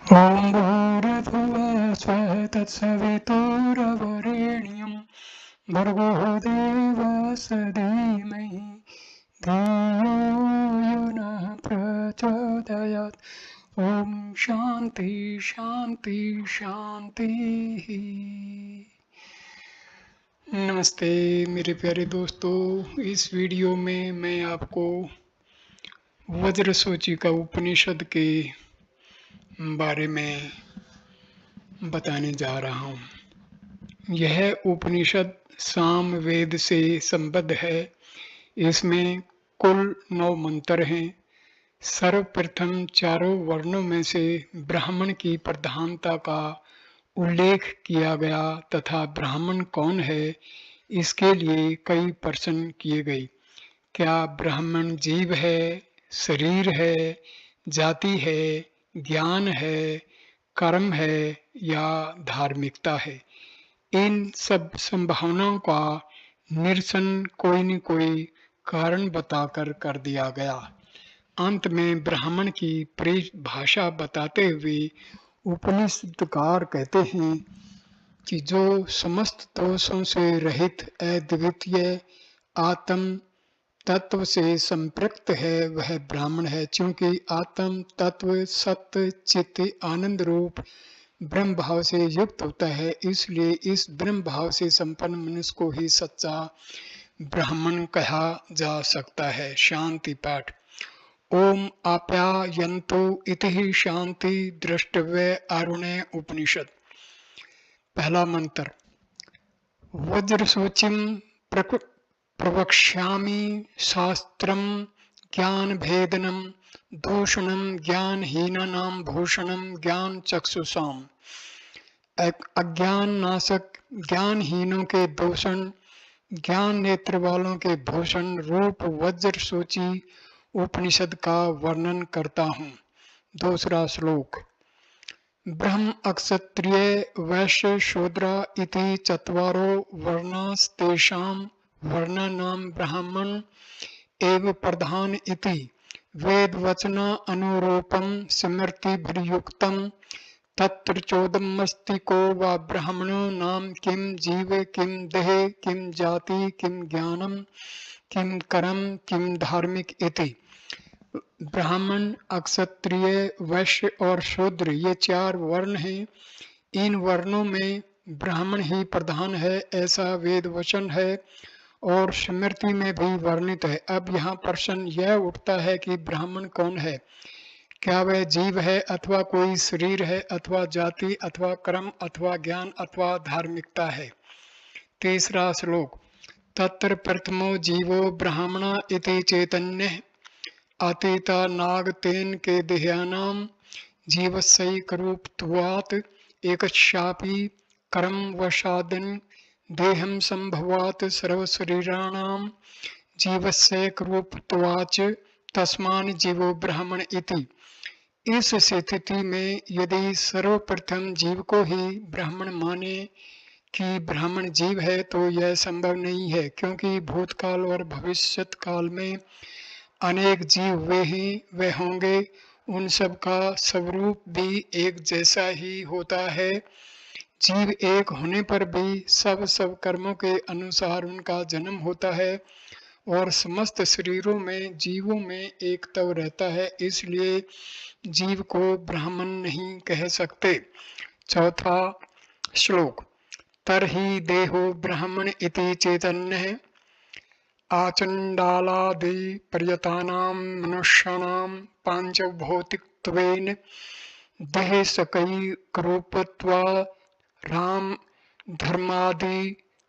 ॐ भूर्भुवः स्वः तत्सवितुर्वरेण्यं भर्गो देवस्य धीमहि धियो यो नः प्रचोदयात्। ओम शांति शांति शांति। नमस्ते मेरे प्यारे दोस्तों, इस वीडियो में मैं आपको वज्र सूची का उपनिषद के बारे में बताने जा रहा हूँ। यह उपनिषद साम वेद से संबद्ध है। इसमें कुल 9 मंत्र हैं। सर्वप्रथम चारों वर्णों में से ब्राह्मण की प्रधानता का उल्लेख किया गया तथा ब्राह्मण कौन है इसके लिए कई प्रश्न किए गए। क्या ब्राह्मण जीव है, शरीर है, जाति है, ज्ञान है, कर्म है या धार्मिकता है? इन सब संभावनाओं का निरसन कोई न कोई कारण बताकर कर दिया गया। अंत में ब्राह्मण की परिभाषा बताते हुए उपनिषदकार कहते हैं कि जो समस्त दोषों से रहित अद्वितीय आत्म तत्व से संपृक्त है वह ब्राह्मण है। क्योंकि आत्म तत्व सत्य चित्त आनंद रूप ब्रह्म भाव से युक्त होता है, इसलिए इस ब्रह्म भाव से संपन्न मनुष्य को ही सच्चा ब्राह्मण कहा जा सकता है। शांति पाठ। ओम आप्यायन्तु इति शांति द्रष्टव्य आरुण्य उपनिषद। पहला मंत्र। वज्र सूचिम प्रवक्ष्यामि शास्त्रम ज्ञान भेदनम दूषणम ज्ञानहीनानां भूषणम ज्ञान चक्षुषाम। अज्ञान नाशक ज्ञानहीनों के दूषण, ज्ञान नेत्र वालों के भूषण रूप वज्र सूची उपनिषद का वर्णन करता हूँ। दूसरा श्लोक। ब्रह्म अक्षत्रिय वैश्य शूद्र इति चत्वारो वर्णास्तेषां वर्णानां ब्राह्मण एव प्रधान इति वेद वचन अनुरूपम स्मृतिभिर्युक्तम तत्र चोदमस्ति को वा ब्राह्मणो नाम किम जीव किम देह किम जाति किम ज्ञानम किम कर्म किम धार्मिक इति। ब्राह्मण, अक्षत्रिय, वैश्य और शूद्र ये 4 वर्ण हैं। इन वर्णों में ब्राह्मण ही प्रधान है ऐसा वेद वचन है और स्मृति में भी वर्णित है। अब यहाँ प्रश्न यह उठता है कि ब्राह्मण कौन है? क्या वह जीव है अथवा कोई शरीर है अथवा जाति अथवा कर्म अथवा ज्ञान अथवा धार्मिकता है? तीसरा श्लोक। तत्र प्रथमो जीवो ब्राह्मण इति चैतन्य अतीता नाग तेन के देहानाम जीवस्यैकरूपत्वात् एकस्यापि कर्म वशादन देहम संभवात् सर्वशरीराणां जीवस्यैकरूपत्वाच् तस्मान् जीवो ब्राह्मण इति। इस स्थिति में यदि सर्वप्रथम जीव को ही ब्राह्मण माने कि ब्राह्मण जीव है तो यह संभव नहीं है, क्योंकि भूतकाल और भविष्यत काल में अनेक जीव वे होंगे। उन सब का स्वरूप भी एक जैसा ही होता है। जीव एक होने पर भी सब कर्मों के अनुसार उनका जन्म होता है और समस्त शरीरों में जीवों में एक तव रहता है, इसलिए जीव को ब्राह्मण नहीं कह सकते। चौथा श्लोक। तरहि देहो ब्राह्मण इति चैतन्य आचंडालादि पर्यतानां मनुष्याणां पांचभौतिकत्वेन देहसकैकरूपत्वा राम धर्मादि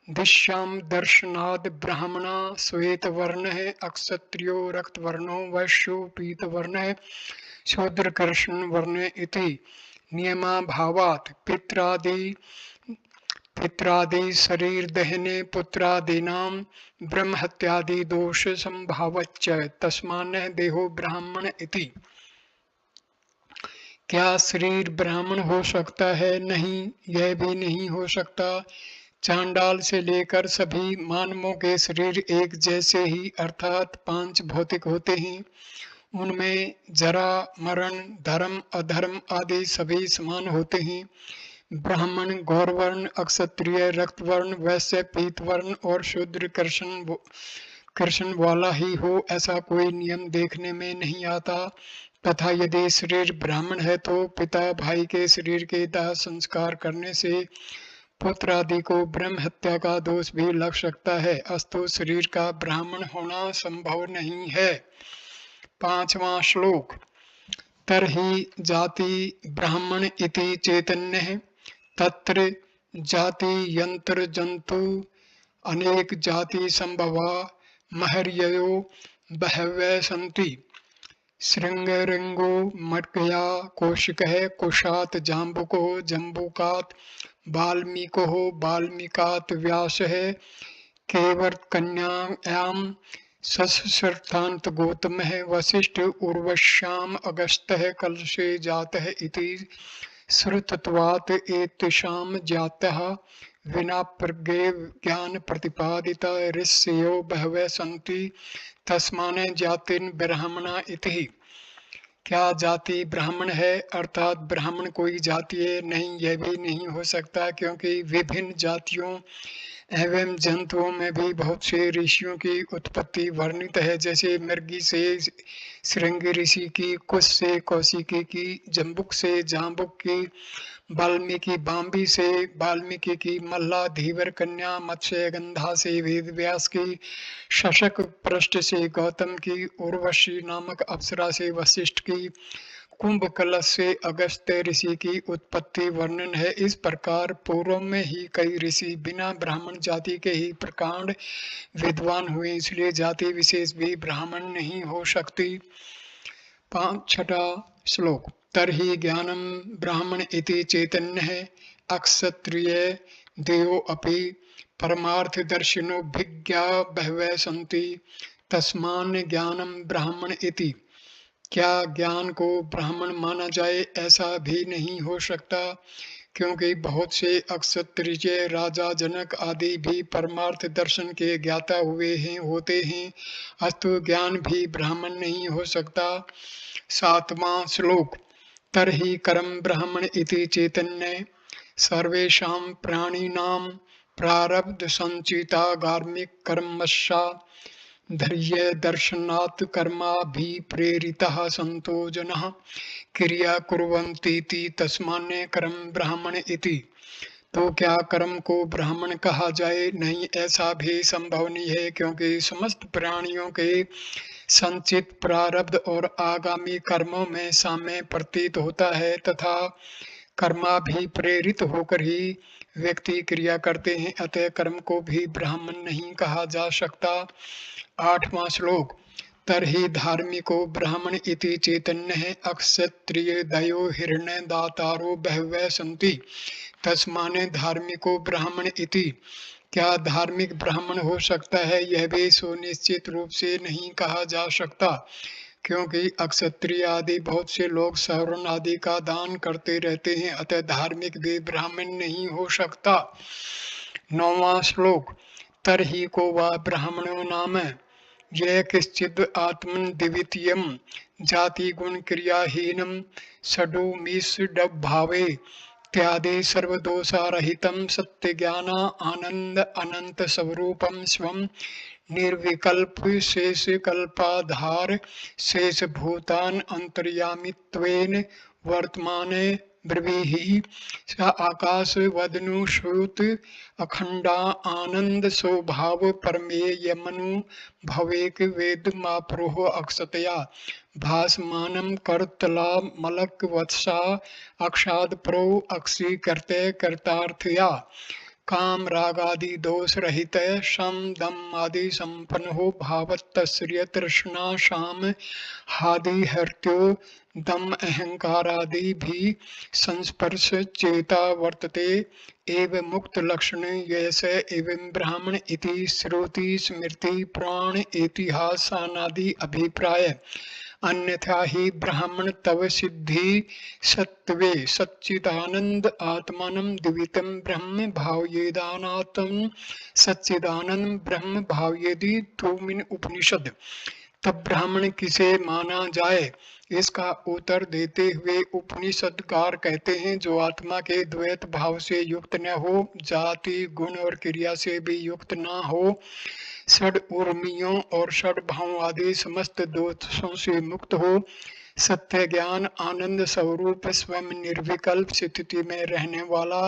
दिश्यां दर्शनाद ब्राह्मणा श्वेतवर्ण है, अक्षत्रियो रक्तवर्णो वैश्यो पीतवर्ण है, शूद्र कृष्ण वर्ण इति नियमाभावात् पित्रादि शरीर दहने पुत्रादीनां ब्रह्महत्यादि दोष संभावच्च तस्मान् देहो ब्राह्मण इति। क्या शरीर ब्राह्मण हो सकता है? नहीं, यह भी नहीं हो सकता। चांडाल से लेकर सभी मानवों के शरीर एक जैसे ही अर्थात 5 भौतिक होते हैं। उनमें जरा मरण धर्म अधर्म आदि सभी समान होते हैं। ब्राह्मण गौरवर्ण अक्षत्रिय रक्तवर्ण वैश्य पीतवर्ण और शूद्र कृष्ण वाला ही हो ऐसा कोई नियम देखने में नहीं आता। तथा यदि शरीर ब्राह्मण है तो पिता भाई के शरीर के दाह संस्कार करने से पुत्र आदि को ब्रह्म हत्या का दोष भी लग सकता है, अस्तु शरीर का ब्राह्मण होना संभव नहीं है। 5वां श्लोक। तरहि जाति ब्राह्मण इति चैतन्यः तत्र जाति यंत्र जंतु अनेक जाति संभवा महर्ययो बहवः सन्ति। श्रृंगरंगो मटकया कौशिकः कुशात जाम्बुको जम्बुकात् वाल्मीको वाल्मीकात् व्यासः केवर्तकन्यायां सशर्तान्त गौतमः वसिष्ठ उर्वश्याम अगस्त्यः कलशे जातः इति श्रुतत्वात् एतेषां जातः विना प्रज्ञे ज्ञान प्रतिपादिता ऋषयो बहवः सन्ति तस्मान् जातिन् ब्राह्मणा इति। क्या जाति ब्राह्मण है अर्थात ब्राह्मण कोई जाति नहीं, यह भी नहीं हो सकता क्योंकि विभिन्न जातियों एवं जंतुओं में भी बहुत से ऋषियों की उत्पत्ति वर्णित है, जैसे मृगी से श्रृंग ऋषि की, कुश से कौशिकी की, जम्बुक से जाम्बुक की, वाल्मीकि बाम्बी से वाल्मीकि की, मल्ला धीवर कन्या मत्स्य गंधा से वेदव्यास की, शशक पृष्ठ से गौतम की, उर्वशी नामक अप्सरा से वशिष्ठ की, कुंभ कलश से अगस्त्य ऋषि की उत्पत्ति वर्णन है। इस प्रकार पूर्व में ही कई ऋषि बिना ब्राह्मण जाति के ही प्रकांड विद्वान हुए, इसलिए जाति विशेष भी ब्राह्मण नहीं हो सकती। 6वां श्लोक। तरहि ज्ञानम ब्राह्मण इति चैतन्यः अक्षत्रिय देयो अपि परमार्थदर्शिनो भिज्ञा बहवः सन्ति तस्मान् ज्ञानम ब्राह्मण इति। क्या ज्ञान को ब्राह्मण माना जाए ऐसा भी नहीं हो सकता क्योंकि बहुत से अक्षत्रिय राजा जनक आदि भी परमार्थ दर्शन के ज्ञाता होते हैं, अस्तु ज्ञान भी ब्राह्मण नहीं हो सकता। 7वां श्लोक। तरहि कर्म ब्राह्मण इति चैतन्य सर्वेषां प्राणिनां प्रारब्ध संचिता गार्मिक कर्मशा धैर्य दर्शनात् कर्माभिप्रेरितः संतो जनः क्रिया कुर्वन्तीति तस्मान्ने कर्म ब्राह्मण इति। तो क्या कर्म को ब्राह्मण कहा जाए? नहीं, ऐसा भी संभव नहीं है क्योंकि समस्त प्राणियों के संचित प्रारब्ध और आगामी कर्मों में साम्य प्रतीत होता है तथा कर्माभिप्रेरित होकर ही व्यक्ति क्रिया करते हैं, अतः कर्म को भी ब्राह्मण नहीं कहा जा सकता। 8वां श्लोक। तरहि धार्मिको ब्राह्मण इति चैतन्यः अक्षत्रिय दयो हिरण्य दातारो बहवः सन्ति तस्मान् धार्मिको ब्राह्मण इति। क्या धार्मिक ब्राह्मण हो सकता है? यह भी सुनिश्चित रूप से नहीं कहा जा सकता क्योंकि अक्षत्रिय आदि बहुत से लोग सवर्ण आदि का दान करते रहते हैं, अतः धार्मिक भी ब्राह्मण नहीं हो सकता। 9वां श्लोक। तरहि को वा ब्राह्मणो नाम ये किश्चिद आत्मन दिवितीयम जाति गुण क्रियाहीनम षडुमीषडभावे त्यादि सर्वदोषारहितम सत्य ज्ञान आनंद अनंत स्वरूपम स्वम निर्विकल्प शेष कल्पाधार शेष भूतान अंतर्यामित्वेन वर्तमाने ब्रवीहि स आकाश वदनु श्रुत अखंडा आनंद स्वभाव परमेयमनु भवेक वेद माप्रोह अक्षतया भासमानम करतला मलक वत्सा अक्षाद प्रो अक्षी करते कर्तार्थया काम रागादि दोष रहित शम दम आदि संपन्न हो भावतश्रिय तृष्णा शाम हादि हर्त्यो दम अहंकार आदि भी संस्पर्श चेता वर्तते एव मुक्त लक्षण यश एवं ब्राह्मण इति श्रुति स्मृति पुराण इतिहासानादि अभिप्राय अन्यथा ही ब्राह्मण तव सिद्धि सत्वे सच्चिदानंद आत्मानं द्वितीयं ब्रह्म भावयेदानात्म सच्चिदानंद ब्रह्म भावयेदि तोमिन उपनिषद। तब ब्राह्मण किसे माना जाए? इसका उत्तर देते हुए उपनिषदकार कहते हैं, जो आत्मा के द्वैत भाव से युक्त न हो, जाति गुण और क्रिया से भी युक्त न हो, षड उर्मियों और षड भाव आदि समस्त दोषों से मुक्त हो, सत्य ज्ञान आनंद स्वरूप स्वयं निर्विकल्प स्थिति में रहने वाला,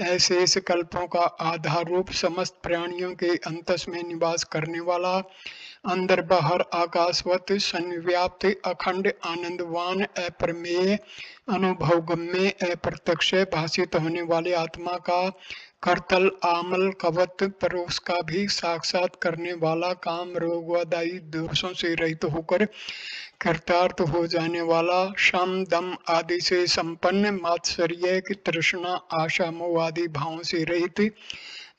अशेष कल्पों का आधार रूप समस्त प्राणियों के अंतस में निवास करने वाला, अंदर बाहर आकाशवत संव्याप्त अखंड आनंदवान अप्रमेय अनुभवगम्य अप्रत्यक्ष भाषित होने वाले आत्मा का करतल आमल कवत परोस का भी साक्षात करने वाला, काम रोगवादायी दोषों से रहित होकर कृतार्थ हो जाने वाला, शम दम आदि से संपन्न, मात्सर्य की तृष्णा आशा मोह आदि भावों से रहित,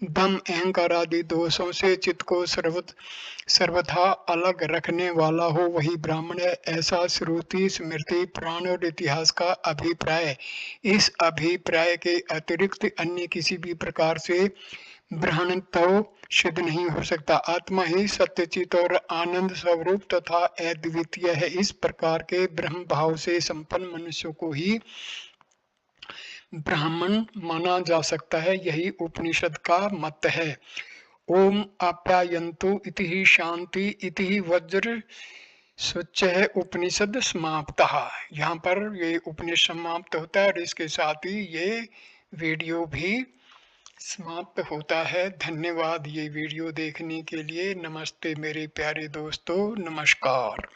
दम अहंकार आदि दोषों से चित्त को सर्वथा अलग रखने वाला हो, वही ब्राह्मण है। ऐसा श्रुति स्मृति पुराण और इतिहास का अभिप्राय है। इस अभिप्राय के अतिरिक्त अन्य किसी भी प्रकार से ब्रह्मत्व सिद्ध नहीं हो सकता। आत्मा ही सत्यचित और आनंद स्वरूप तथा अद्वितीय है। इस प्रकार के ब्रह्म भाव से संपन्न मनुष्यों को ही ब्राह्मण माना जा सकता है। यही उपनिषद का मत है। ओम आप्यायन्तु इति ही शांति इति ही वज्र स्वच्छ है उपनिषद समाप्त। यहाँ पर ये उपनिषद समाप्त होता है और इसके साथ ही ये वीडियो भी समाप्त होता है। धन्यवाद ये वीडियो देखने के लिए। नमस्ते मेरे प्यारे दोस्तों, नमस्कार।